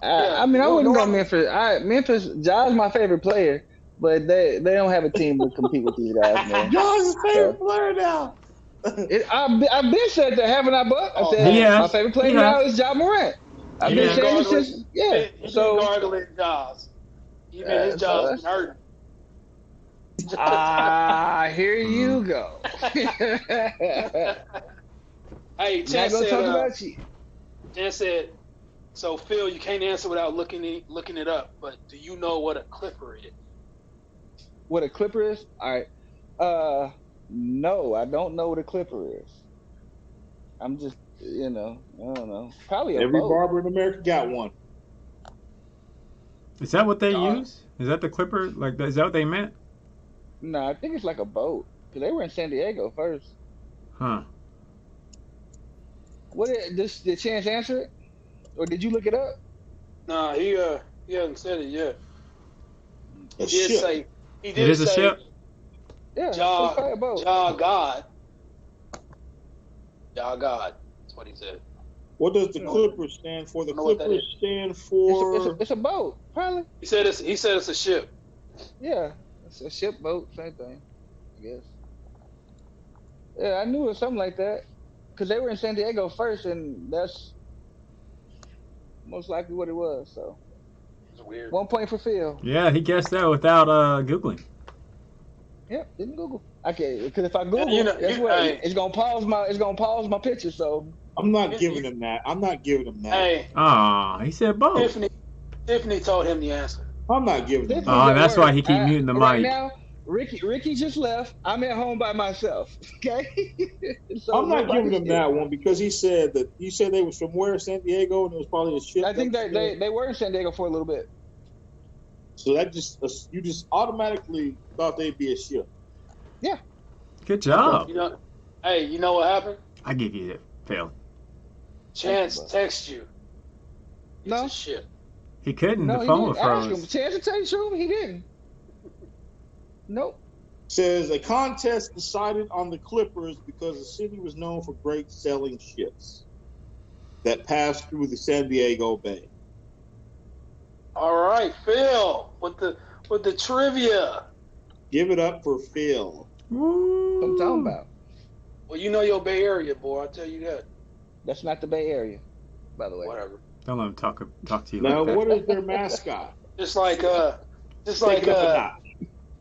I wouldn't go Memphis. Memphis, Ja's my favorite player, but they don't have a team to compete with these guys, man. Ja's his favorite player now. I've been said that, haven't I, Buck? I said my favorite player now is Ja Morant. I've been saying it since, He's been gargling Ja's. Even his Ja's been hurting. Here you go. Hey, Chance said, so Phil, you can't answer without looking it up, but do you know what a clipper is? What a clipper is? All right. No, I don't know what a clipper is. I'm just, I don't know. Probably every barber in America got one. Is that what they use? Is that the clipper? Like, is that what they meant? No, I think it's like a boat. Cause they were in San Diego first. Huh. Did Chance answer it? Or did you look it up? Nah, he hasn't said it yet. He did it is say a ship? Yeah, Ja God. Ja God. That's what he said. What does the Clippers stand for? The Clippers stand for. It's a boat, probably. He said it's a ship. Yeah, it's a ship, boat, same thing, I guess. Yeah, I knew it was something like that, because they were in San Diego first, and that's most likely what it was. So it's weird. 1 point for Phil. Yeah, he guessed that without googling. Yep, didn't Google. Okay, because if I Google, it's gonna pause my picture. So I'm not giving him that. Hey, he said both. Tiffany told him the answer. I'm not giving him that. Oh, that's why he keep muting the mic. Right now, Ricky just left. I'm at home by myself. Okay. So I'm not giving him that one because he said they was from where, San Diego, and it was probably a ship. I think they were in San Diego for a little bit. So that you just automatically thought they'd be a ship. Yeah. Good job. You know what happened? I give you that, Phil. Chance text you. It's a ship. He couldn't. The phone was froze. Chance to tell you the truth, he didn't. Nope. Says a contest decided on the Clippers because the city was known for great sailing ships that passed through the San Diego Bay. All right, Phil, with the trivia. Give it up for Phil. What I'm talking about. Well, you know your Bay Area, boy. I'll tell you that. That's not the Bay Area, by the way. Whatever. Don't let him talk to you. Now, like that. what is their mascot? Just like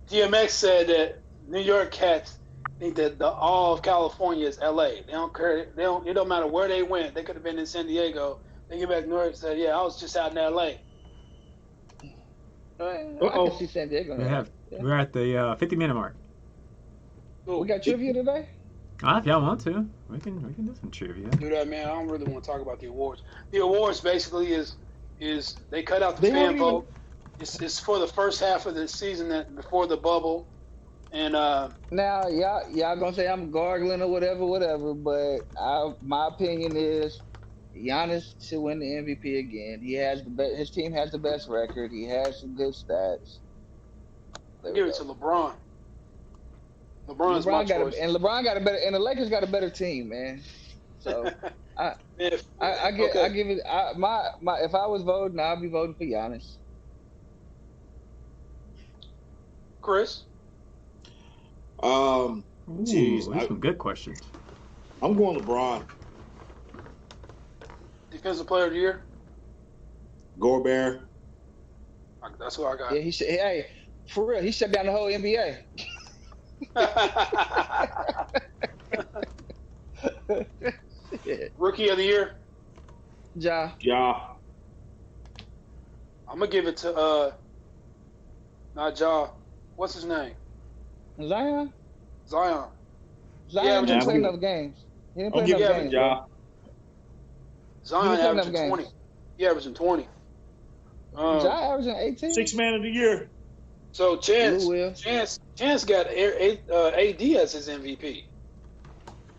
DMX said that New York cats think that all of California is LA. They don't care. It don't matter where they went. They could have been in San Diego. They get back to New York and said, "Yeah, I was just out in LA." I can see San Diego. We're at the 50-minute mark. We got trivia today? If y'all want to, we can do some trivia. Do that, man. I don't really want to talk about the awards. The awards basically is they cut out the fan vote. It's for the first half of the season before the bubble, and now y'all gonna say I'm gargling or whatever, but my opinion is Giannis should win the MVP again. He has his team has the best record. He has some good stats. Give it to LeBron. LeBron's my choice. LeBron got a better, and the Lakers got a better team, man. So I give it my if I was voting, I'd be voting for Giannis. Chris. These some good questions. I'm going LeBron. Defensive Player of the Year. Gobert. That's what I got. Yeah, hey, for real, he shut down the whole NBA. Rookie of the Year. Ja. I'm gonna give it to not Ja. What's his name? Zion. Yeah, didn't play enough games. He didn't play enough games. Ja. Zion averaging 20. He averaging 20. Ja averaging 18. 6 man of the year. So Chance got AD as his MVP.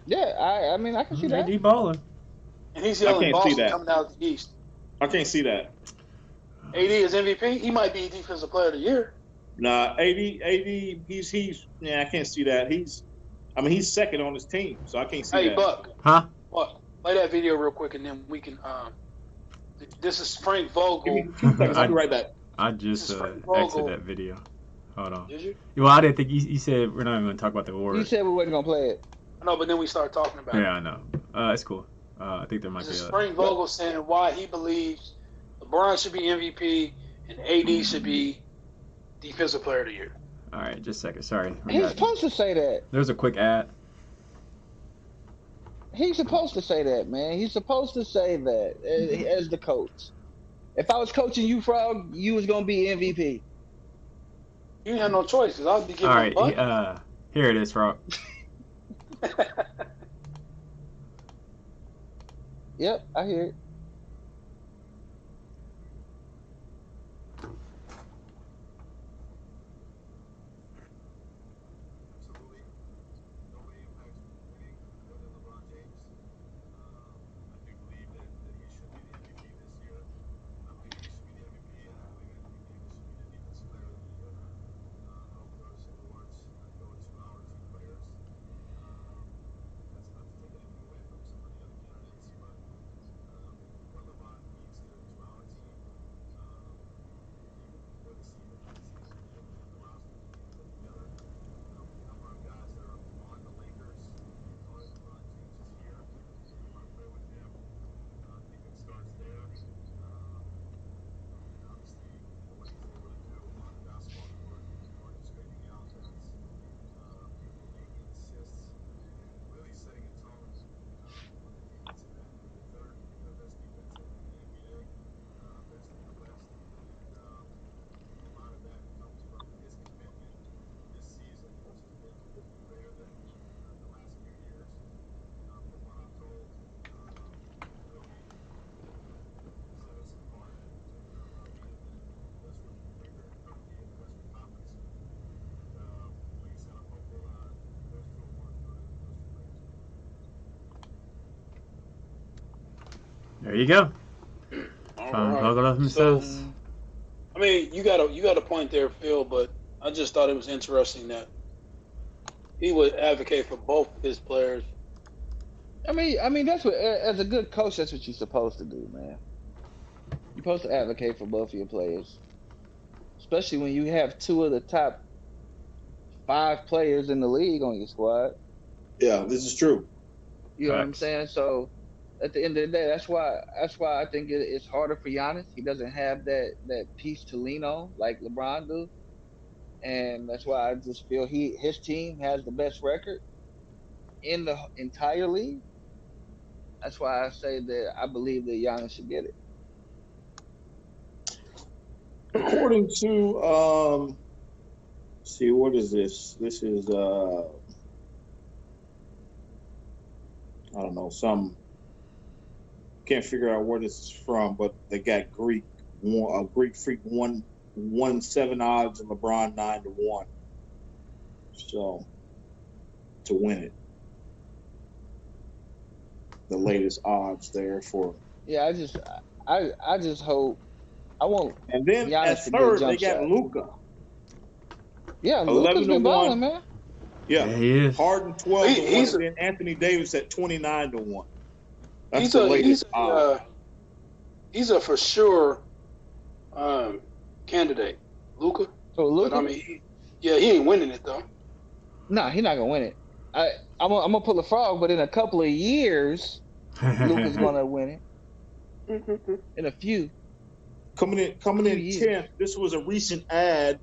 Yeah, I mean I can see that. AD balling. And he's yelling Boston coming out of the East. I can't see that. AD is MVP. He might be Defensive Player of the Year. Nah, AD, he's I can't see that. He's second on his team, so I can't see that. Hey, Buck. Huh? Buck, play that video real quick, and then we can. This is Frank Vogel. Give me 2 seconds. I'll be right back. I just exited that video. Hold on. Did you? Well, I didn't think you said we're not even going to talk about the awards. You said we wasn't going to play it. I know, but then we started talking about it. Yeah, I know. It's cool. I think there might This be is Frank Vogel saying why he believes LeBron should be MVP and AD should be Defensive Player of the Year. All right, just a second. Sorry. He's supposed to say that. There's a quick ad. He's supposed to say that, man. He's supposed to say that as the coach. If I was coaching you, Frogg, you was gonna be MVP. You didn't have no choice because I would be giving. All right, here it is, Frogg. Yep, I hear it. There you go. All right. So, I mean, you got a point there, Phil, but I just thought it was interesting that he would advocate for both of his players. I mean, that's what, as a good coach, that's what you're supposed to do, man. You're supposed to advocate for both of your players, especially when you have 2 of the top 5 players in the league on your squad. Yeah, this is true. You know what I'm saying? So at the end of the day, that's why I think it's harder for Giannis. He doesn't have that piece to lean on like LeBron do, and that's why I just feel his team has the best record in the entire league. That's why I say that I believe that Giannis should get it. According to see, what is this? This is I don't know, can't figure out where this is from, but they got Greek Freak 117 odds and LeBron 9-1. So to win it, the latest odds there for. Yeah, I just hope I won't. And then Giannis at third they got Luka. Yeah, Luka's been balling, man. Yeah, he is. Harden 12-1, and then Anthony Davis at 29-1. That's the latest odds. He's a for sure candidate, Luka. So Luka, but I mean, he ain't winning it though. Nah, he's not gonna win it. I'm gonna pull a Frogg, but in a couple of years, Luka's gonna win it. In a few. Coming in 10th. This was a recent ad.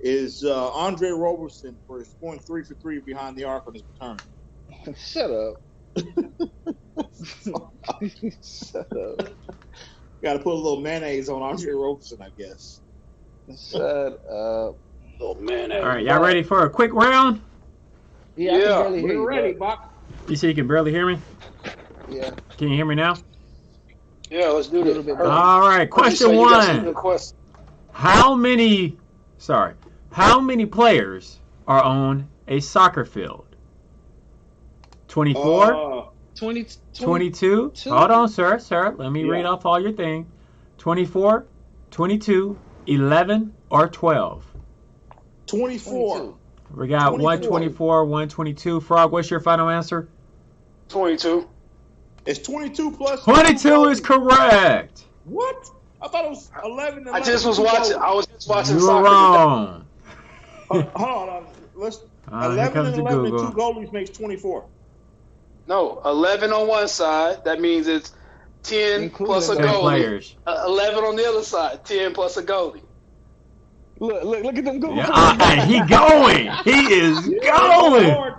Is Andre Roberson for scoring 3 for 3 behind the arc on his return? Shut up. Shut up. Got to put a little mayonnaise on Andre Roberson, I guess. Shut up. Oh man! All right, y'all ready for a quick round? Yeah, we're ready, Bach. You say you can barely hear me? Yeah. Can you hear me now? Yeah, let's do this. All right, question one. How many players are on a soccer field? 24? 22? Hold on, sir. Let me read off all your thing. 24, 22, 11, or 12? 24. We got 124, 122. Frogg, what's your final answer? 22. It's 22 plus. 22 is correct. What? I thought it was 11. I was just watching. You were wrong. Hold on. Let's. 11 and 11 and 2 goalies makes 24. No, 11 on one side. That means it's 10 plus a goalie. Players. 11 on the other side. 10 plus a goalie. Look at them go. Yeah, he going. He is going.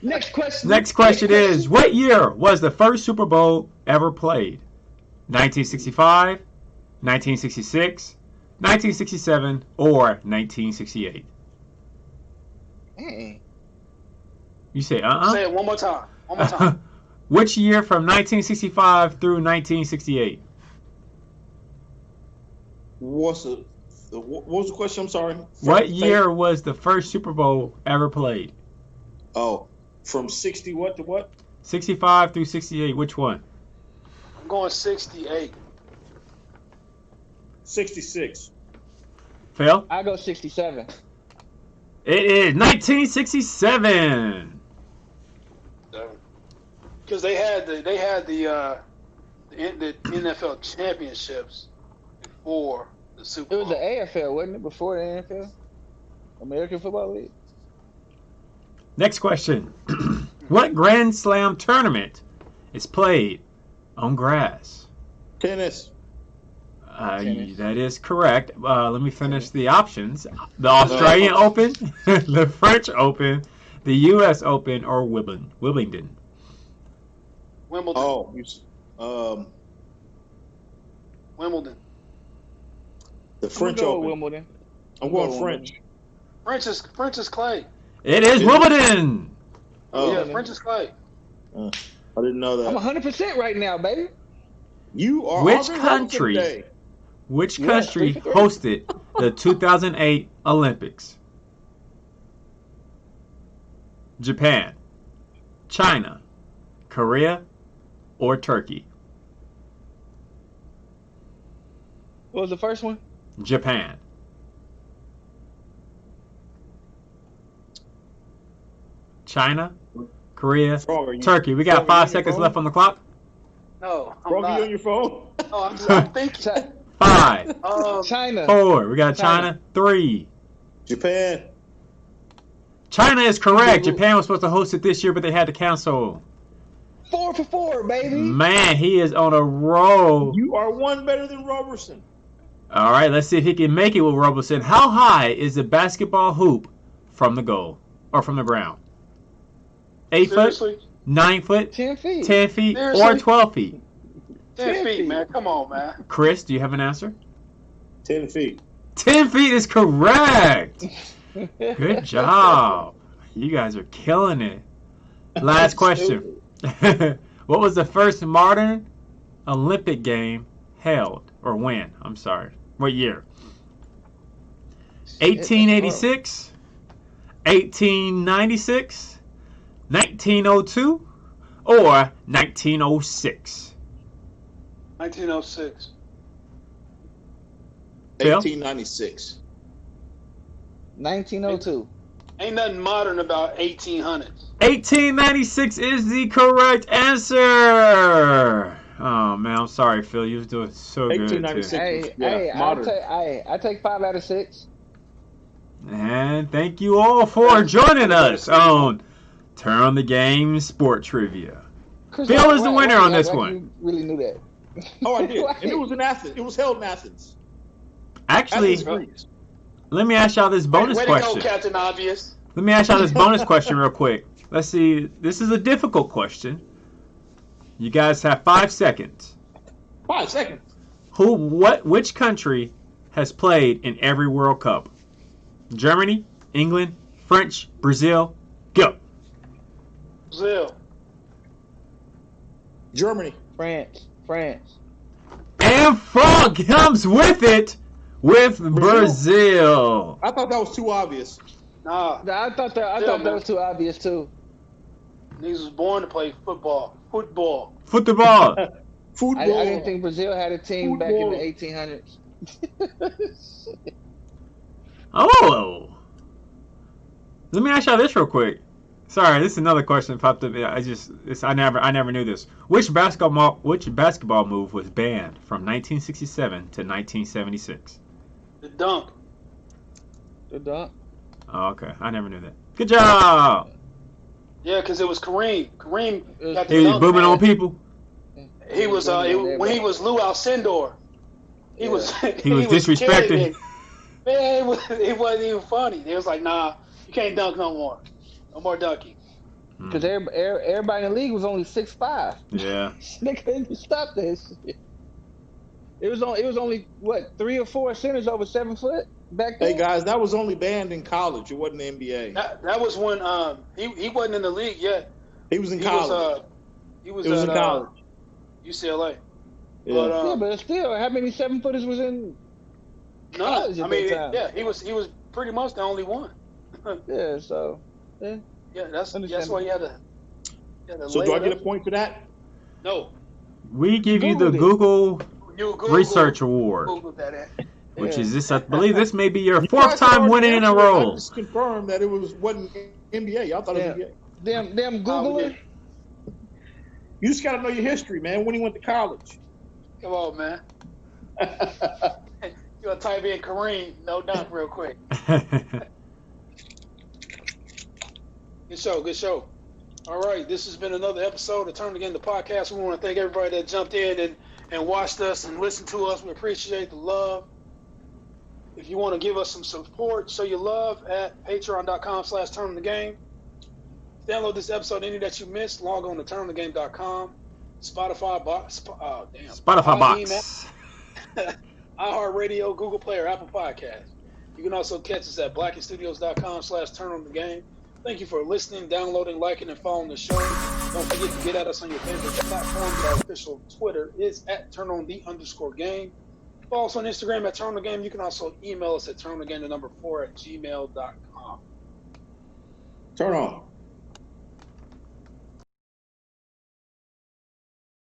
Next question is, what year was the first Super Bowl ever played? 1965, 1966, 1967, or 1968? You say Say it one more time. Which year from 1965 through 1968? What was the question? I'm sorry. What year was the first Super Bowl ever played? Oh, from 60 what to what? 65 through 68. Which one? I'm going 68. 66. Phil? I go 67. It is 1967. Because they had the NFL championships before the Super Bowl. It was the AFL, wasn't it? Before the NFL, American Football League. Next question: what Grand Slam tournament is played on grass? Tennis. That is correct. Let me finish the options: the Australian Open, the French Open, the U.S. Open, or Wimbledon. Wimbledon. The French Open. Wimbledon. I'm going French. French is clay. It is Wimbledon. Yeah, French is clay. I didn't know that. I'm 100% right now, baby. You are. Which country hosted the 2008 Olympics? Japan, China, Korea, or Turkey? What was the first one? Japan. China, Korea, Turkey. We got 5 seconds left on the clock. No, I'm not. You on your phone? No, I'm thinking. 5, China. 4. We got China. 3. Japan. China is correct. Japan was supposed to host it this year, but they had to cancel. 4 for 4, baby. Man, he is on a roll. You are one better than Roberson. All right, let's see if he can make it with Roberson. How high is the basketball hoop from the goal or from the ground? 8 foot, 9 foot, 10 feet, 10 feet, or 12 feet? 10 feet, man. Come on, man. Chris, do you have an answer? 10 feet. 10 feet is correct. Good job. You guys are killing it. Last question. What was the first modern Olympic game held? Or when? I'm sorry. What year? 1886, 1896, 1902, or 1906? 1906. 1896. 1902. Ain't nothing modern about 1800s. 1896 is the correct answer. Oh man, I'm sorry, Phil. You was doing so good. 1896. I take 5 out of 6. And thank you all for joining us on Turn on the Game Sport Trivia. Phil is the winner on this one. You really knew that. Oh, I did. And it was in Athens. It was held in Athens. Actually, let me ask y'all this bonus question. Way to go, Captain Obvious. Let me ask y'all this bonus question real quick. Let's see. This is a difficult question. You guys have 5 seconds. 5 seconds. Which country has played in every World Cup? Germany, England, French, Brazil. Go. Brazil. Germany. France. And Frogg comes with it with Brazil. I thought that was too obvious. Nah. I thought that was too obvious too. Niggas was born to play football. Football. I didn't think Brazil had a team back in the 1800s. Oh. Let me ask y'all this real quick. Sorry, this is another question that popped up. I never knew this. Which basketball move was banned from 1967 to 1976? The dunk. Oh, okay. I never knew that. Good job. Yeah, because it was Kareem. Kareem got the he was dunk, booming man. on people. He was when he was Lou Alcindor. He was disrespecting. Man, it wasn't even funny. They was like, nah, you can't dunk no more. No more dunking. Because everybody in the league was only 6'5". Yeah. They couldn't stop this shit. It was only what, 3 or 4 centers over 7 foot back then. Hey guys, that was only banned in college. It wasn't the NBA. That was when he wasn't in the league yet. He was in college. He was in college. UCLA. Yeah. But still, how many 7-footers was in college at that time? Yeah, he was pretty much the only one. Yeah, so yeah, that's why you had to. So do I get a point for that? No. We give you the Google Research Award, which is this. I believe this may be your 4th time winning in a row. I just confirmed that it wasn't NBA. Y'all thought it was NBA. Damn Googler. You just gotta know your history, man. When he went to college. Come on, man. You gotta type in Kareem, no dunk, real quick. Good show. All right, this has been another episode of Turn Again the podcast. We want to thank everybody that jumped in and watched us and listened to us. We appreciate the love. If you want to give us some support, show your love at patreon.com/turnonthegame. Download this episode, any that you missed, log on to turnonthegame.com. Spotify box. iHeartRadio, Google Play, or Apple Podcast. You can also catch us at blackenstudios.com/turnonthegame. Thank you for listening, downloading, liking, and following the show. Don't forget to get at us on your favorite platforms. Our official Twitter is at @turnon_the_game. Follow us on Instagram at @turnonthegame. You can also email us at turnonthegame4@gmail.com. Turn on.